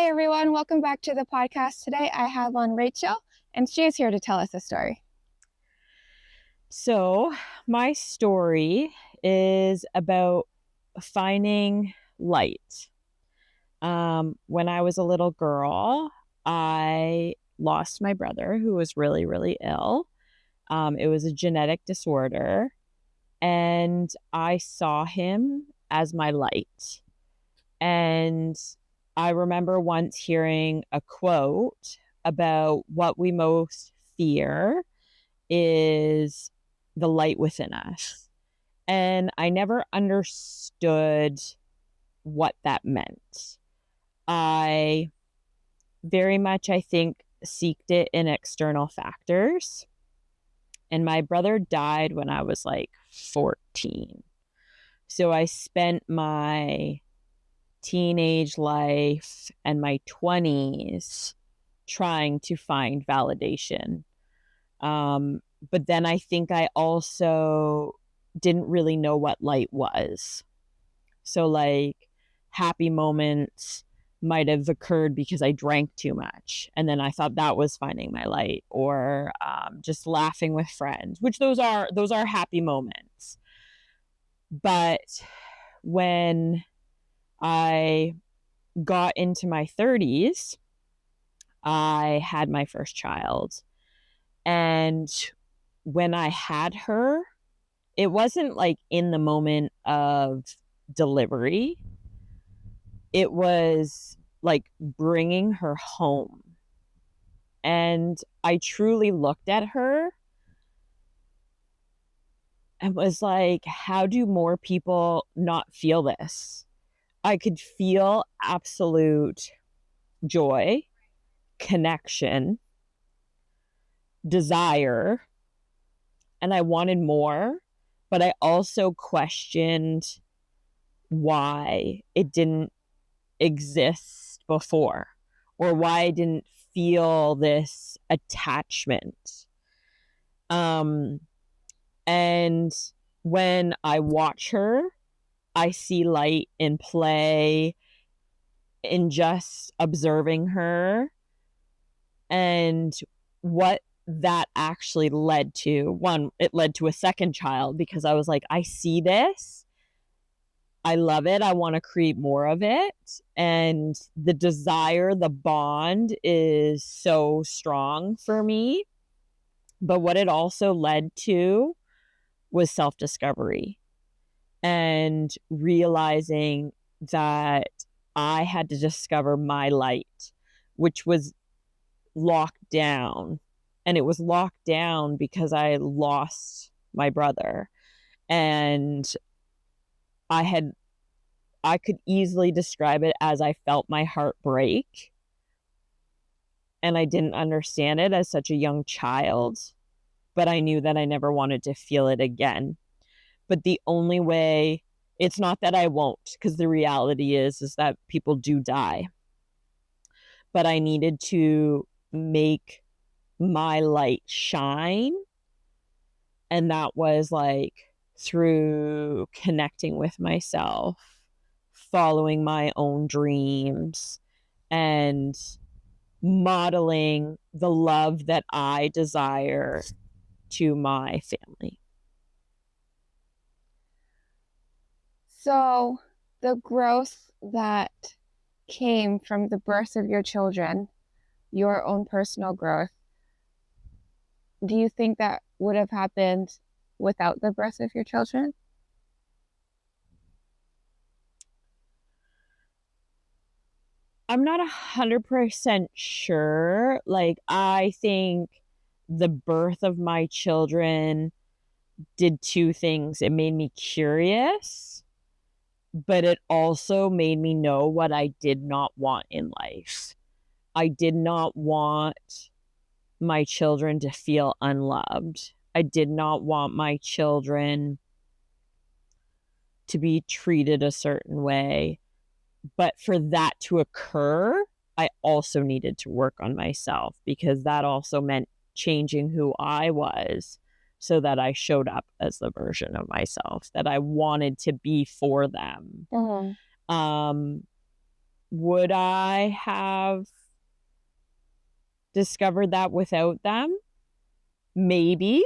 Hi, everyone. Welcome back to the podcast. Today I have on Rachel, and she is here to tell us a story. So, my story is about finding light. When I was a little girl, I lost my brother who was really, really ill. It was a genetic disorder, and I saw him as my light. And I remember once hearing a quote about what we most fear is the light within us. And I never understood what that meant. I very much, I think, seeked it in external factors. And my brother died when I was like 14. So I spent my teenage life and my 20s trying to find validation. But then I think I also didn't really know what light was. So, like, happy moments might have occurred because I drank too much. And then I thought that was finding my light, or just laughing with friends, which those are happy moments. But when I got into my 30s, I had my first child. And when I had her, it wasn't like in the moment of delivery. It was like bringing her home. And I truly looked at her and was like, how do more people not feel this? I could feel absolute joy, connection, desire, and I wanted more, but I also questioned why it didn't exist before, or why I didn't feel this attachment. And when I watch her, I see light in play, in just observing her, and what that actually led to. One, it led to a second child because I was like, I see this. I love it. I want to create more of it. And the desire, the bond is so strong for me. But what it also led to was self-discovery and realizing that I had to discover my light, which was locked down. And it was locked down because I lost my brother. And I could easily describe it as I felt my heart break. And I didn't understand it as such a young child, but I knew that I never wanted to feel it again. But the only way, it's not that I won't, because the reality is that people do die. But I needed to make my light shine. And that was like through connecting with myself, following my own dreams, and modeling the love that I desire to my family. So, the growth that came from the birth of your children, your own personal growth, do you think that would have happened without the birth of your children? I'm not 100% sure. Like, I think the birth of my children did two things. It made me curious, but it also made me know what I did not want in life. I did not want my children to feel unloved. I did not want my children to be treated a certain way. But for that to occur, I also needed to work on myself, because that also meant changing who I was so that I showed up as the version of myself that I wanted to be for them. Mm-hmm. would I have discovered that without them? Maybe.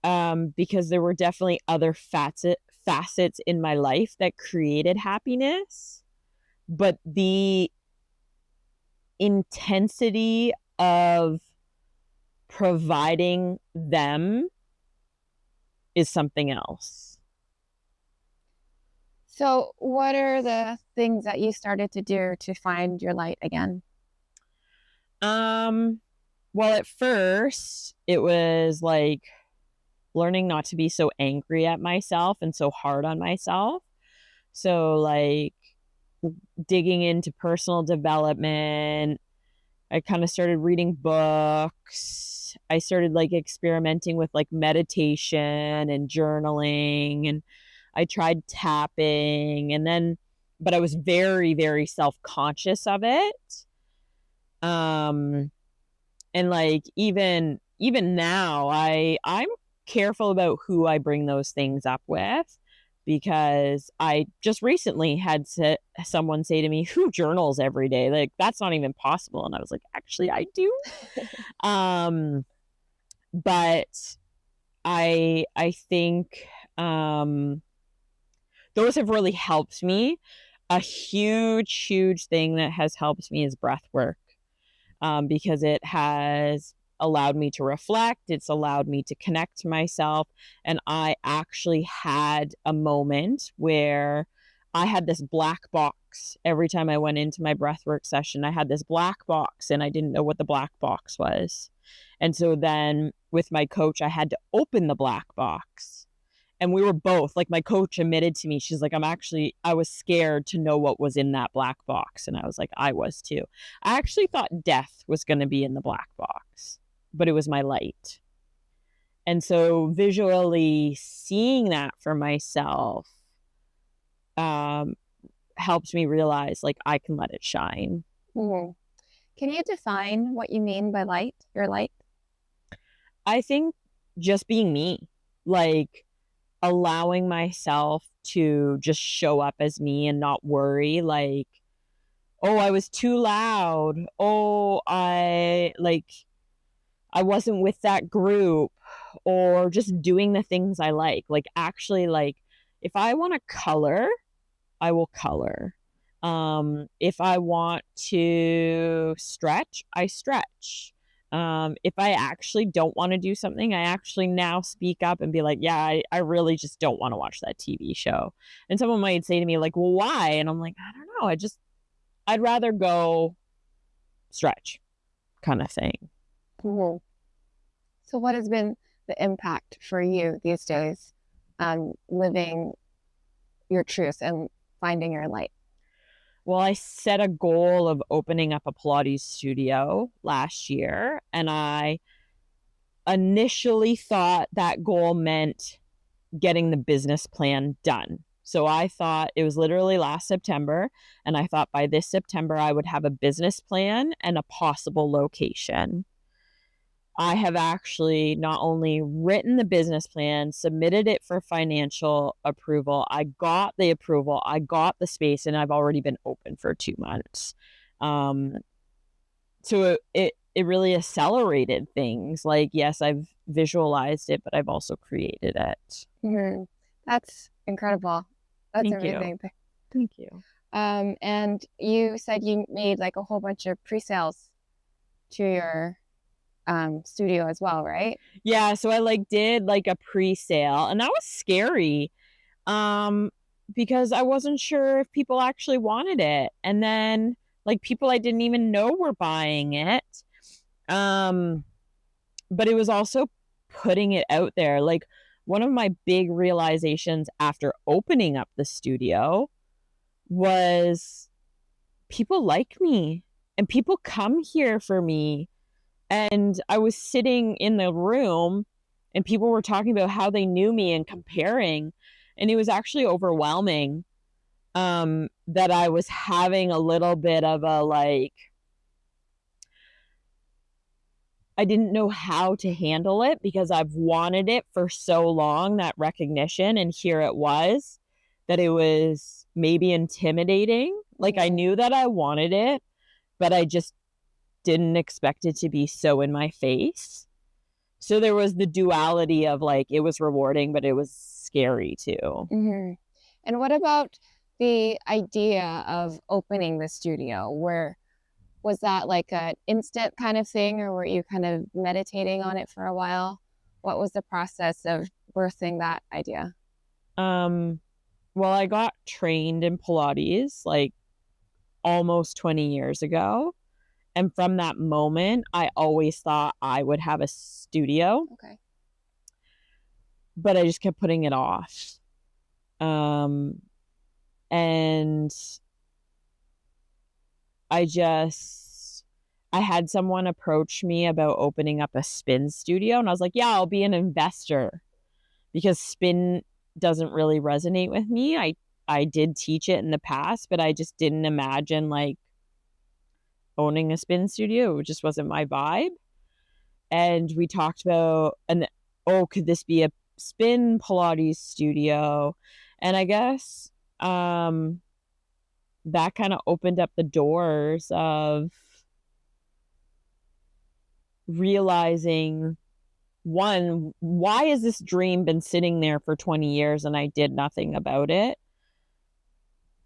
Because there were definitely other facets in my life that created happiness, but the intensity of providing them is something else. So, what are the things that you started to do to find your light again? Well, at first, it was like learning not to be so angry at myself and so hard on myself. So, like, digging into personal development. I kind of started reading books. I started like experimenting with like meditation and journaling, and I tried tapping, and then but I was very, very self-conscious of it. Um and like even now I'm careful about who I bring those things up with, because I just recently had someone say to me, who journals every day? Like, that's not even possible. And I was like, actually I do. um but I think those have really helped me. A huge thing that has helped me is breath work, because it has allowed me to reflect. It's allowed me to connect to myself. And I actually had a moment where I had this black box every time I went into my breathwork session. I had this black box and I didn't know what the black box was. And so then with my coach, I had to open the black box. And we were both like, my coach admitted to me, she's like, I was scared to know what was in that black box. And I was like, I was too. I actually thought death was going to be in the black box, but it was my light. And so visually seeing that for myself helped me realize like I can let it shine. Mm-hmm. Can you define what you mean by light, your light? I think just being me, like allowing myself to just show up as me and not worry like, oh, I was too loud. Oh, I wasn't with that group, or just doing the things I like. Like, actually, like, if I want to color, I will color. If I want to stretch, I stretch. If I actually don't want to do something, I actually now speak up and be like, yeah, I really just don't want to watch that TV show. And someone might say to me like, well, why? And I'm like, I don't know. I'd rather go stretch, kind of thing. Mm-hmm. So, what has been the impact for you these days, living your truth and finding your light? Well, I set a goal of opening up a Pilates studio last year, and I initially thought that goal meant getting the business plan done. So I thought it was literally last September, and I thought by this September I would have a business plan and a possible location. I have actually not only written the business plan, submitted it for financial approval. I got the approval, I got the space, and I've already been open for 2 months. So it really accelerated things. Like, yes, I've visualized it, but I've also created it. Mm-hmm. That's incredible. That's Thank amazing. you. Thank you. And you said you made like a whole bunch of pre-sales to your studio as well, right? Yeah, so I like did like a pre-sale, and that was scary. Because I wasn't sure if people actually wanted it. And then like people I didn't even know were buying it. But it was also putting it out there. Like, one of my big realizations after opening up the studio was people like me and people come here for me. And I was sitting in the room and people were talking about how they knew me and comparing. And it was actually overwhelming, that I was having a little bit of a like, I didn't know how to handle it because I've wanted it for so long, that recognition. And here it was, that it was maybe intimidating. Like I knew that I wanted it, but I just didn't expect it to be so in my face. So there was the duality of like, it was rewarding, but it was scary too. Mm-hmm. And what about the idea of opening the studio? Where was that like an instant kind of thing, or were you kind of meditating on it for a while? What was the process of birthing that idea? Well, I got trained in Pilates like almost 20 years ago. And from that moment, I always thought I would have a studio. Okay. But I just kept putting it off. And I had someone approach me about opening up a spin studio. And I was like, yeah, I'll be an investor, because spin doesn't really resonate with me. I did teach it in the past, but I just didn't imagine like owning a spin studio. It just wasn't my vibe. And we talked about, could this be a spin Pilates studio? And I guess that kind of opened up the doors of realizing, one, why has this dream been sitting there for 20 years and I did nothing about it?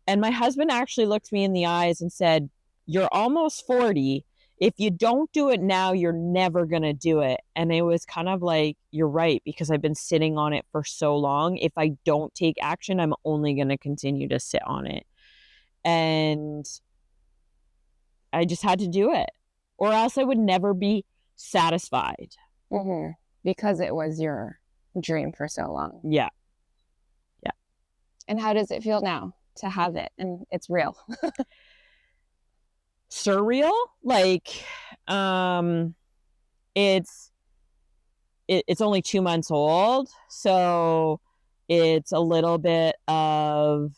And my husband actually looked me in the eyes and said, you're almost 40. If you don't do it now, you're never going to do it. And it was kind of like, you're right, because I've been sitting on it for so long. If I don't take action, I'm only going to continue to sit on it. And I just had to do it, or else I would never be satisfied. Mm-hmm. Because it was your dream for so long. Yeah. Yeah. And how does it feel now to have it and it's real? Surreal. Like, it's only 2 months old. So it's a little bit of,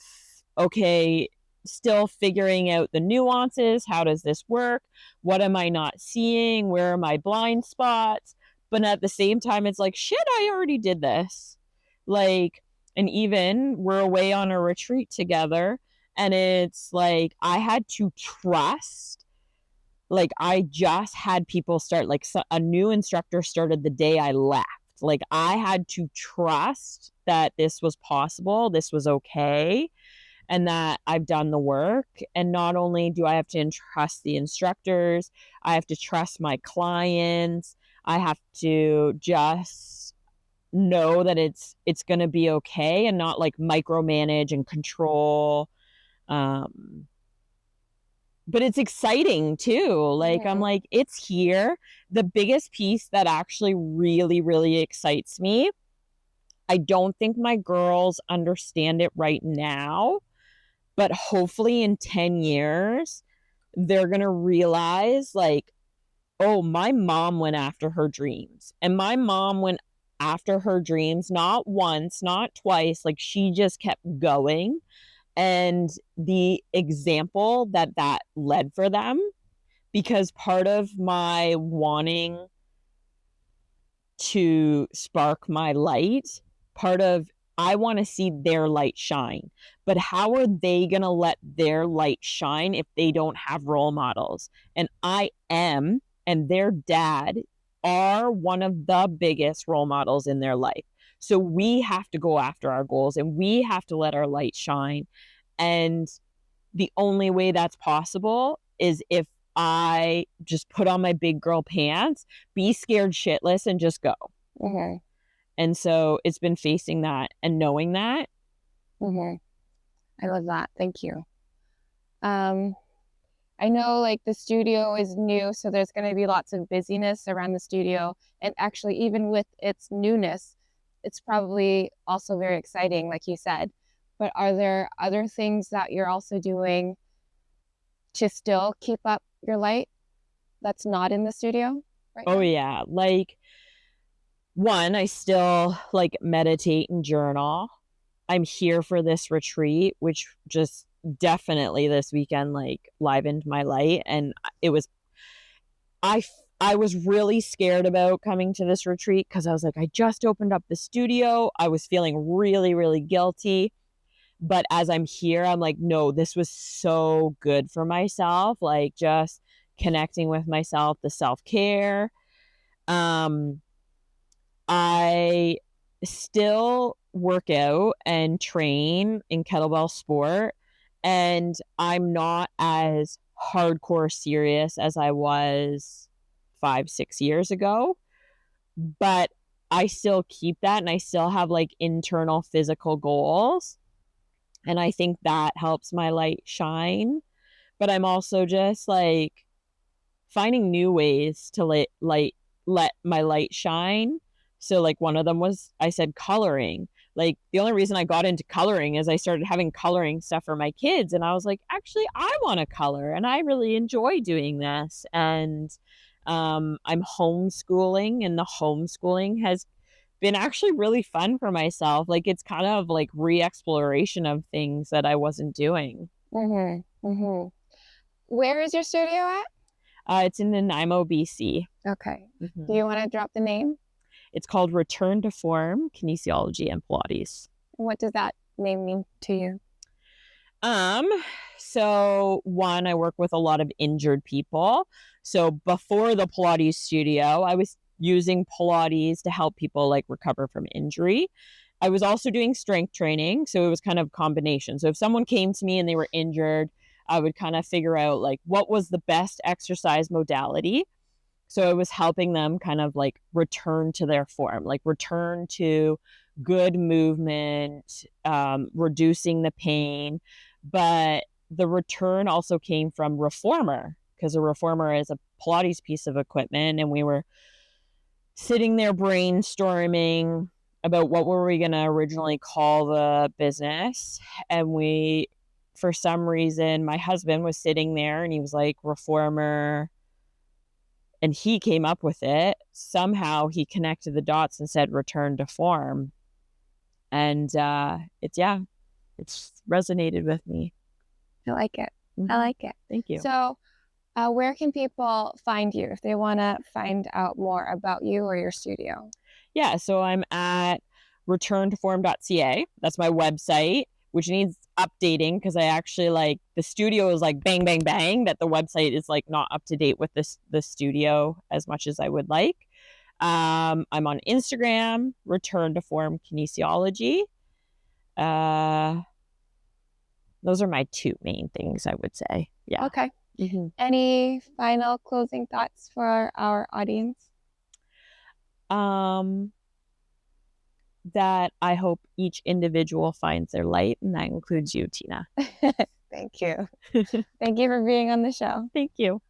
okay, still figuring out the nuances. How does this work? What am I not seeing? Where are my blind spots? But at the same time, it's like, shit, I already did this. Like, and even we're away on a retreat together, and it's like, I had to trust. Like, I just had people start, like, a new instructor started the day I left. Like, I had to trust that this was possible, this was okay, and that I've done the work. And not only do I have to entrust the instructors, I have to trust my clients. I have to just know that it's going to be okay, and not like micromanage and control. But it's exciting too. Like, I'm like, it's here. The biggest piece that actually really, really excites me, I don't think my girls understand it right now, but hopefully in 10 years, they're going to realize, like, oh, my mom went after her dreams. And my mom went after her dreams, not once, not twice. Like, she just kept going. And the example that led for them, because part of my wanting to spark my light, part of, I want to see their light shine. But how are they going to let their light shine if they don't have role models? And I am, and their dad are one of the biggest role models in their life. So we have to go after our goals, and we have to let our light shine. And the only way that's possible is if I just put on my big girl pants, be scared shitless, and just go. Mm-hmm. And so it's been facing that and knowing that. Mm-hmm. I love that. Thank you. I know like the studio is new, so there's going to be lots of busyness around the studio. And actually, even with its newness, it's probably also very exciting, like you said. But are there other things that you're also doing to still keep up your light that's not in the studio right now? Oh, yeah. Like, one, I still like meditate and journal. I'm here for this retreat, which just definitely this weekend like livened my light. And it was, I was really scared about coming to this retreat, because I was like, I just opened up the studio. I was feeling really, really guilty. But as I'm here, I'm like, no, this was so good for myself. Like just connecting with myself, the self-care. Um, I still work out and train in kettlebell sport, and I'm not as hardcore serious as I was 5, 6 years ago, but I still keep that and I still have like internal physical goals. And I think that helps my light shine. But I'm also just like finding new ways to let my light shine. So like one of them was, I said, coloring. Like the only reason I got into coloring is I started having coloring stuff for my kids, and I was like, actually I want to color and I really enjoy doing this. And I'm homeschooling, and the homeschooling has been actually really fun for myself. Like it's kind of like re-exploration of things that I wasn't doing. Mm-hmm. Mm-hmm. Where is your studio at? It's in Nanaimo, BC. Okay. Do Mhm. you want to drop the name? It's called Return to Form, Kinesiology and Pilates. What does that name mean to you? Um, so one, I work with a lot of injured people. So before the Pilates studio, I was using Pilates to help people like recover from injury. I was also doing strength training, so it was kind of a combination. So if someone came to me and they were injured, I would kind of figure out like what was the best exercise modality. So it was helping them kind of like return to their form, like return to good movement, reducing the pain. But the return also came from reformer, because a reformer is a Pilates piece of equipment. And we were sitting there brainstorming about what were we going to originally call the business. And we, for some reason, my husband was sitting there and he was like, reformer, and he came up with it. Somehow he connected the dots and said return to form. And it's resonated with me. I like it. Mm-hmm. I like it. Thank you. So, where can people find you if they want to find out more about you or your studio? Yeah, so I'm at returntoform.ca. That's my website, which needs updating because I actually like the studio is like bang, bang, bang, that the website is like not up to date with the studio as much as I would like. I'm on Instagram, Return to Form Kinesiology. Those are my two main things, I would say. Yeah. Okay. Mm-hmm. Any final closing thoughts for our audience? That I hope each individual finds their light, and that includes you, Tina. Thank you. Thank you for being on the show. Thank you.